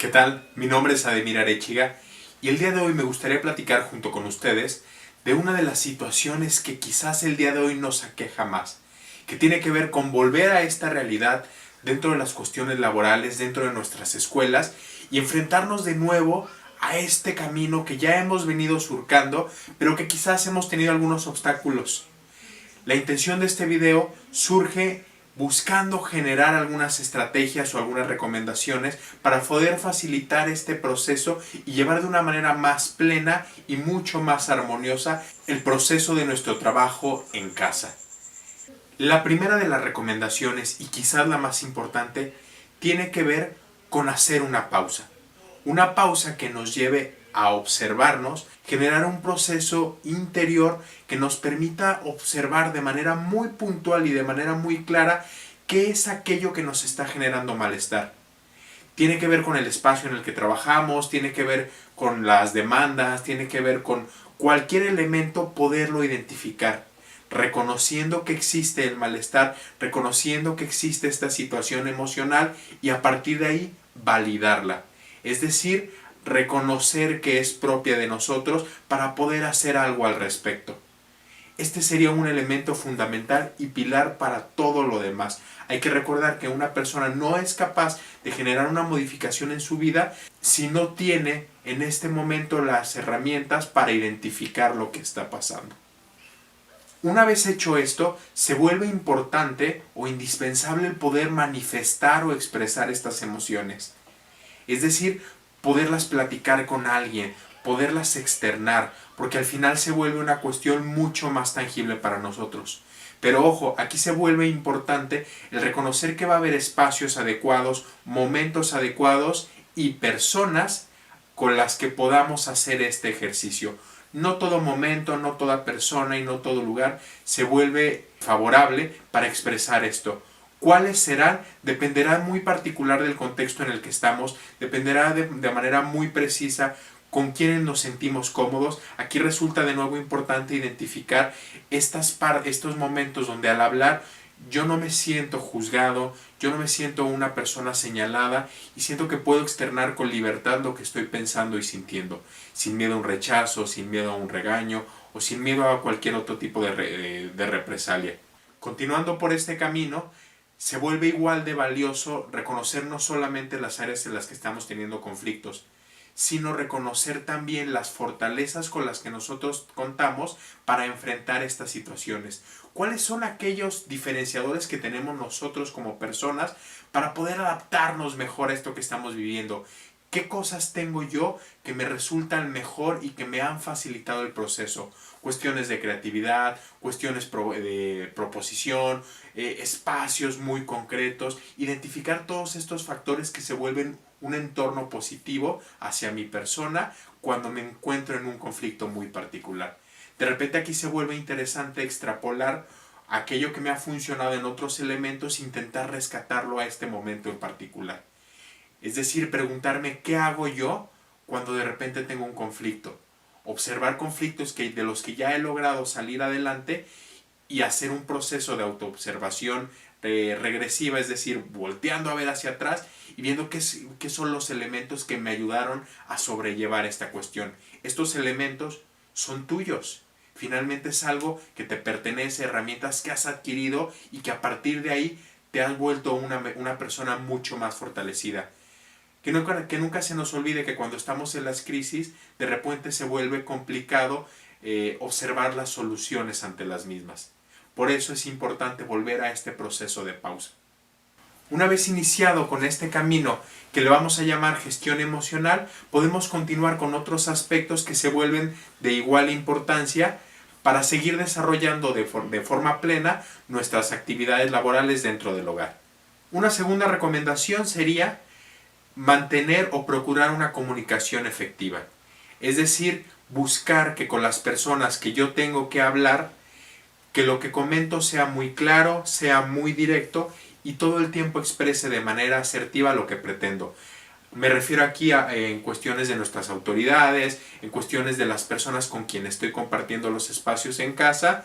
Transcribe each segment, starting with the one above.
¿Qué tal? Mi nombre es Ademir Arechiga y el día de hoy me gustaría platicar junto con ustedes de una de las situaciones que quizás el día de hoy nos aqueja más, que tiene que ver con volver a esta realidad dentro de las cuestiones laborales, dentro de nuestras escuelas y enfrentarnos de nuevo a este camino que ya hemos venido surcando, pero que quizás hemos tenido algunos obstáculos. La intención de este video surge buscando generar algunas estrategias o algunas recomendaciones para poder facilitar este proceso y llevar de una manera más plena y mucho más armoniosa el proceso de nuestro trabajo en casa. La primera de las recomendaciones, y quizás la más importante, tiene que ver con hacer una pausa. Una pausa que nos lleve a observarnos, generar un proceso interior que nos permita observar de manera muy puntual y de manera muy clara qué es aquello que nos está generando malestar. Tiene que ver con el espacio en el que trabajamos, tiene que ver con las demandas, tiene que ver con cualquier elemento, poderlo identificar, reconociendo que existe el malestar, reconociendo que existe esta situación emocional y a partir de ahí validarla. Es decir, reconocer que es propia de nosotros para poder hacer algo al respecto. Este sería un elemento fundamental y pilar para todo lo demás. Hay que recordar que una persona no es capaz de generar una modificación en su vida si no tiene en este momento las herramientas para identificar lo que está pasando. Una vez hecho esto, se vuelve importante o indispensable el poder manifestar o expresar estas emociones. Es decir, poderlas platicar con alguien, poderlas externar, porque al final se vuelve una cuestión mucho más tangible para nosotros. Pero ojo, aquí se vuelve importante el reconocer que va a haber espacios adecuados, momentos adecuados y personas con las que podamos hacer este ejercicio. No todo momento, no toda persona y no todo lugar se vuelve favorable para expresar esto. ¿Cuáles serán? Dependerá muy particular del contexto en el que estamos, dependerá de manera muy precisa con quienes nos sentimos cómodos. Aquí resulta de nuevo importante identificar estos momentos donde al hablar yo no me siento juzgado, yo no me siento una persona señalada y siento que puedo externar con libertad lo que estoy pensando y sintiendo, sin miedo a un rechazo, sin miedo a un regaño o sin miedo a cualquier otro tipo de represalia. Continuando por este camino, se vuelve igual de valioso reconocer no solamente las áreas en las que estamos teniendo conflictos, sino reconocer también las fortalezas con las que nosotros contamos para enfrentar estas situaciones. ¿Cuáles son aquellos diferenciadores que tenemos nosotros como personas para poder adaptarnos mejor a esto que estamos viviendo? ¿Qué cosas tengo yo que me resultan mejor y que me han facilitado el proceso? Cuestiones de creatividad, cuestiones de proposición, espacios muy concretos, identificar todos estos factores que se vuelven un entorno positivo hacia mi persona cuando me encuentro en un conflicto muy particular. De repente aquí se vuelve interesante extrapolar aquello que me ha funcionado en otros elementos e intentar rescatarlo a este momento en particular. Es decir, preguntarme qué hago yo cuando de repente tengo un conflicto. Observar conflictos de los que ya he logrado salir adelante y hacer un proceso de autoobservación regresiva, es decir, volteando a ver hacia atrás y viendo qué son los elementos que me ayudaron a sobrellevar esta cuestión. Estos elementos son tuyos. Finalmente es algo que te pertenece, herramientas que has adquirido y que a partir de ahí te has vuelto una persona mucho más fortalecida. Que nunca se nos olvide que cuando estamos en las crisis, de repente se vuelve complicado observar las soluciones ante las mismas. Por eso es importante volver a este proceso de pausa. Una vez iniciado con este camino que le vamos a llamar gestión emocional, podemos continuar con otros aspectos que se vuelven de igual importancia para seguir desarrollando de forma plena nuestras actividades laborales dentro del hogar. Una segunda recomendación sería mantener o procurar una comunicación efectiva. Es decir, buscar que con las personas que yo tengo que hablar, que lo que comento sea muy claro, sea muy directo y todo el tiempo exprese de manera asertiva lo que pretendo. Me refiero aquí en cuestiones de nuestras autoridades, en cuestiones de las personas con quienes estoy compartiendo los espacios en casa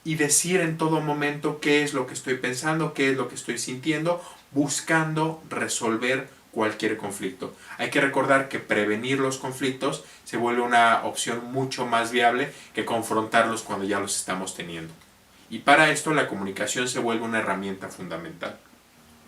y decir en todo momento qué es lo que estoy pensando, qué es lo que estoy sintiendo, buscando resolver cualquier conflicto. Hay que recordar que prevenir los conflictos se vuelve una opción mucho más viable que confrontarlos cuando ya los estamos teniendo. Y para esto la comunicación se vuelve una herramienta fundamental.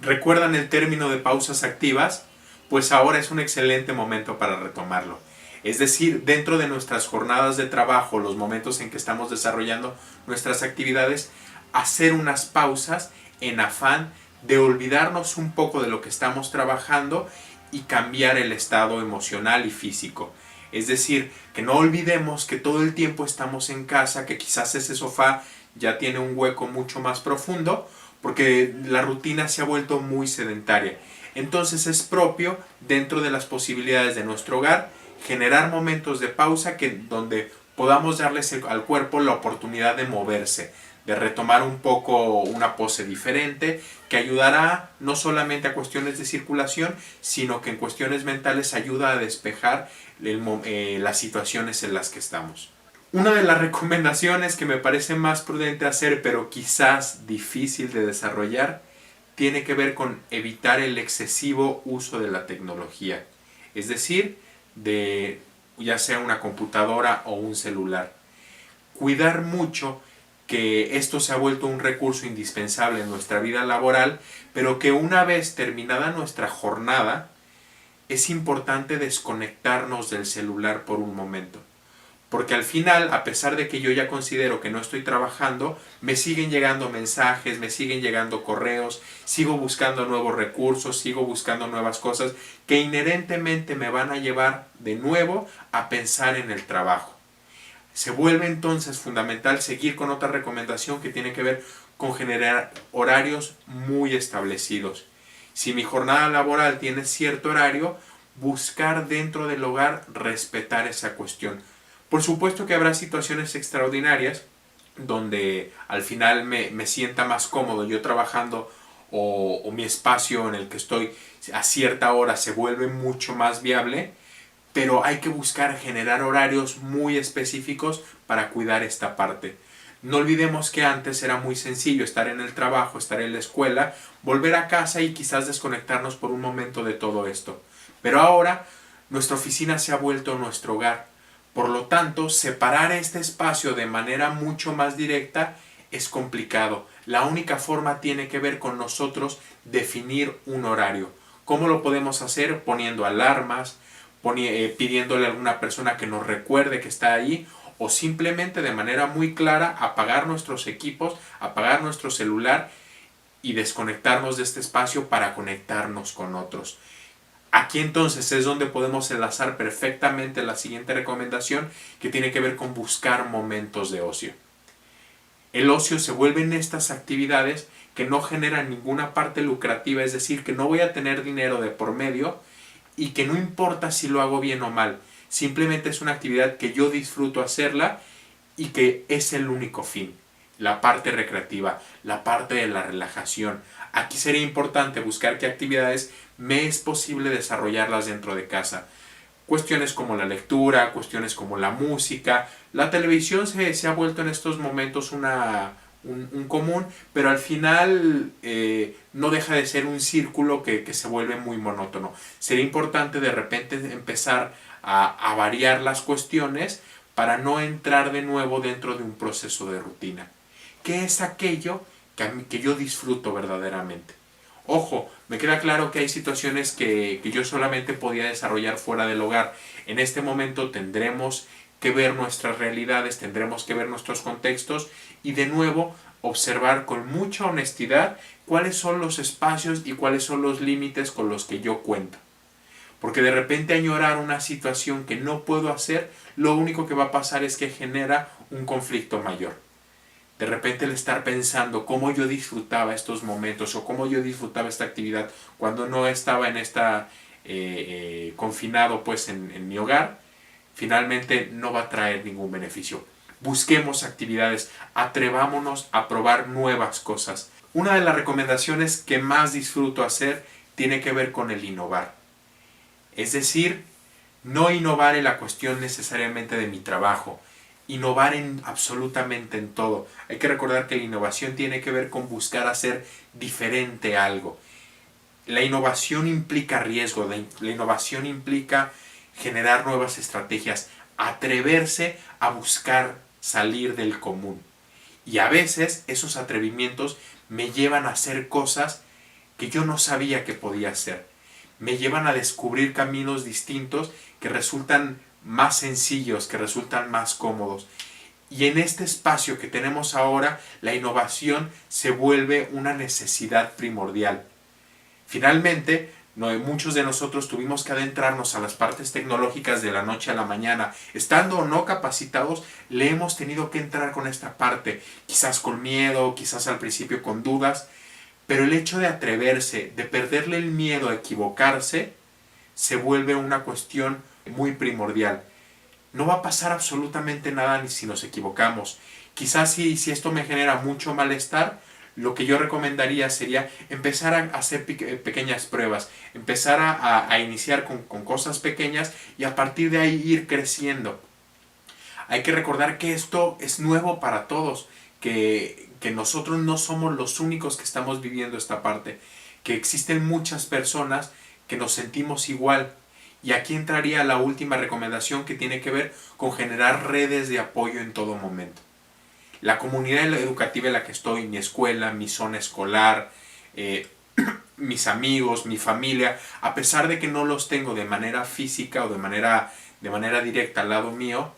¿Recuerdan el término de pausas activas? Pues ahora es un excelente momento para retomarlo. Es decir, dentro de nuestras jornadas de trabajo, los momentos en que estamos desarrollando nuestras actividades, hacer unas pausas en afán de olvidarnos un poco de lo que estamos trabajando y cambiar el estado emocional y físico. Es decir, que no olvidemos que todo el tiempo estamos en casa, que quizás ese sofá ya tiene un hueco mucho más profundo, porque la rutina se ha vuelto muy sedentaria. Entonces es propio, dentro de las posibilidades de nuestro hogar, generar momentos de pausa donde podamos darles al cuerpo la oportunidad de moverse, de retomar un poco una pose diferente, que ayudará no solamente a cuestiones de circulación, sino que en cuestiones mentales ayuda a despejar las situaciones en las que estamos. Una de las recomendaciones que me parece más prudente hacer, pero quizás difícil de desarrollar, tiene que ver con evitar el excesivo uso de la tecnología. Es decir, de ya sea una computadora o un celular. Cuidar mucho que esto se ha vuelto un recurso indispensable en nuestra vida laboral, pero que una vez terminada nuestra jornada, es importante desconectarnos del celular por un momento. Porque al final, a pesar de que yo ya considero que no estoy trabajando, me siguen llegando mensajes, me siguen llegando correos, sigo buscando nuevos recursos, sigo buscando nuevas cosas que inherentemente me van a llevar de nuevo a pensar en el trabajo. Se vuelve entonces fundamental seguir con otra recomendación que tiene que ver con generar horarios muy establecidos. Si mi jornada laboral tiene cierto horario, buscar dentro del hogar respetar esa cuestión. Por supuesto que habrá situaciones extraordinarias donde al final me sienta más cómodo yo trabajando o mi espacio en el que estoy a cierta hora se vuelve mucho más viable, pero hay que buscar generar horarios muy específicos para cuidar esta parte. No olvidemos que antes era muy sencillo estar en el trabajo, estar en la escuela, volver a casa y quizás desconectarnos por un momento de todo esto. Pero ahora nuestra oficina se ha vuelto nuestro hogar. Por lo tanto, separar este espacio de manera mucho más directa es complicado. La única forma tiene que ver con nosotros definir un horario. ¿Cómo lo podemos hacer? Poniendo alarmas, pidiéndole a alguna persona que nos recuerde que está ahí, o simplemente de manera muy clara apagar nuestros equipos, apagar nuestro celular y desconectarnos de este espacio para conectarnos con otros. Aquí entonces es donde podemos enlazar perfectamente la siguiente recomendación, que tiene que ver con buscar momentos de ocio. El ocio se vuelve en estas actividades que no generan ninguna parte lucrativa, es decir, que no voy a tener dinero de por medio y que no importa si lo hago bien o mal, simplemente es una actividad que yo disfruto hacerla y que es el único fin, la parte recreativa, la parte de la relajación. Aquí sería importante buscar qué actividades me es posible desarrollarlas dentro de casa. Cuestiones como la lectura, cuestiones como la música. La televisión se ha vuelto en estos momentos un común, pero al final no deja de ser un círculo que se vuelve muy monótono. Sería importante de repente empezar a variar las cuestiones para no entrar de nuevo dentro de un proceso de rutina. ¿Qué es aquello que yo disfruto verdaderamente? Ojo, me queda claro que hay situaciones que yo solamente podía desarrollar fuera del hogar. En este momento tendremos que ver nuestras realidades, tendremos que ver nuestros contextos y de nuevo observar con mucha honestidad cuáles son los espacios y cuáles son los límites con los que yo cuento. Porque de repente añorar una situación que no puedo hacer, lo único que va a pasar es que genera un conflicto mayor. De repente el estar pensando cómo yo disfrutaba estos momentos o cómo yo disfrutaba esta actividad cuando no estaba en esta confinado pues en mi hogar, finalmente no va a traer ningún beneficio. Busquemos actividades, atrevámonos a probar nuevas cosas. Una de las recomendaciones que más disfruto hacer tiene que ver con el innovar. Es decir, no innovar en la cuestión necesariamente de mi trabajo, innovar en absolutamente en todo. Hay que recordar que la innovación tiene que ver con buscar hacer diferente algo. La innovación implica riesgo, la innovación implica generar nuevas estrategias, atreverse a buscar salir del común. Y a veces esos atrevimientos me llevan a hacer cosas que yo no sabía que podía hacer. Me llevan a descubrir caminos distintos que resultan más sencillos, que resultan más cómodos. Y en este espacio que tenemos ahora, la innovación se vuelve una necesidad primordial. Finalmente, muchos de nosotros tuvimos que adentrarnos a las partes tecnológicas de la noche a la mañana. Estando o no capacitados, le hemos tenido que entrar con esta parte, quizás con miedo, quizás al principio con dudas, pero el hecho de atreverse, de perderle el miedo a equivocarse, se vuelve una cuestión muy primordial. No va a pasar absolutamente nada ni si nos equivocamos. Quizás si esto me genera mucho malestar, lo que yo recomendaría sería empezar a hacer pequeñas pruebas, empezar a iniciar con cosas pequeñas y a partir de ahí ir creciendo. Hay que recordar que esto es nuevo para todos, que nosotros no somos los únicos que estamos viviendo esta parte, que existen muchas personas que nos sentimos igual. Y aquí entraría la última recomendación que tiene que ver con generar redes de apoyo en todo momento. La comunidad educativa en la que estoy, mi escuela, mi zona escolar, mis amigos, mi familia, a pesar de que no los tengo de manera física o de manera directa al lado mío,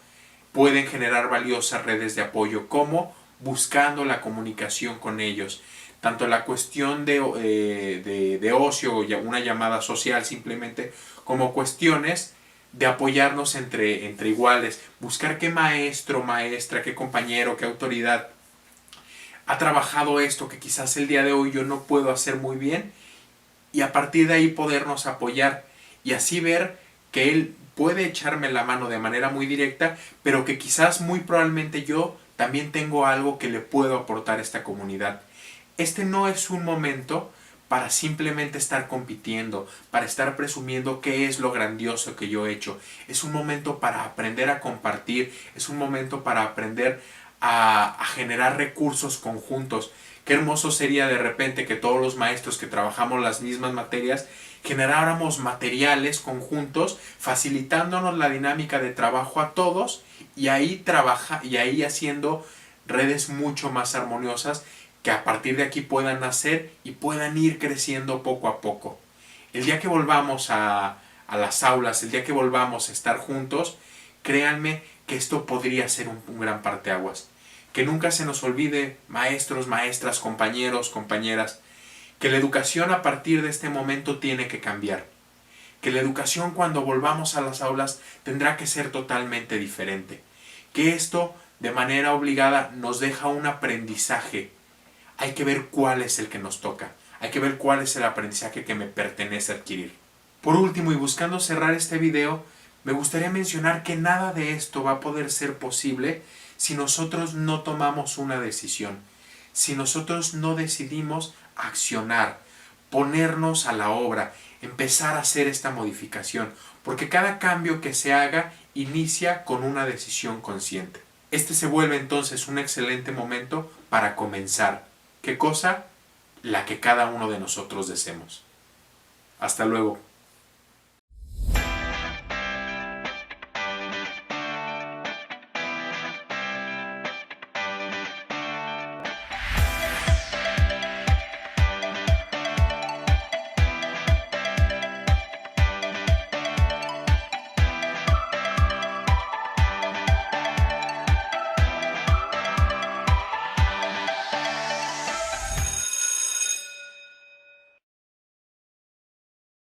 pueden generar valiosas redes de apoyo, como buscando la comunicación con ellos. Tanto la cuestión de ocio o una llamada social simplemente, como cuestiones de apoyarnos entre iguales, buscar qué maestro, maestra, qué compañero, qué autoridad ha trabajado esto que quizás el día de hoy yo no puedo hacer muy bien, y a partir de ahí podernos apoyar y así ver que él puede echarme la mano de manera muy directa, pero que quizás muy probablemente yo también tengo algo que le puedo aportar a esta comunidad. Este no es un momento para simplemente estar compitiendo, para estar presumiendo qué es lo grandioso que yo he hecho. Es un momento para aprender a compartir, es un momento para aprender a generar recursos conjuntos. Qué hermoso sería de repente que todos los maestros que trabajamos las mismas materias generáramos materiales conjuntos, facilitándonos la dinámica de trabajo a todos y ahí haciendo redes mucho más armoniosas que a partir de aquí puedan nacer y puedan ir creciendo poco a poco. El día que volvamos a las aulas, el día que volvamos a estar juntos, créanme que esto podría ser un gran parteaguas. Que nunca se nos olvide, maestros, maestras, compañeros, compañeras, que la educación a partir de este momento tiene que cambiar. Que la educación cuando volvamos a las aulas tendrá que ser totalmente diferente. Que esto de manera obligada nos deja un aprendizaje. Hay que ver cuál es el que nos toca. Hay que ver cuál es el aprendizaje que me pertenece adquirir. Por último, y buscando cerrar este video, me gustaría mencionar que nada de esto va a poder ser posible si nosotros no tomamos una decisión. Si nosotros no decidimos accionar, ponernos a la obra, empezar a hacer esta modificación. Porque cada cambio que se haga inicia con una decisión consciente. Este se vuelve entonces un excelente momento para comenzar. ¿Qué cosa? La que cada uno de nosotros deseemos. Hasta luego.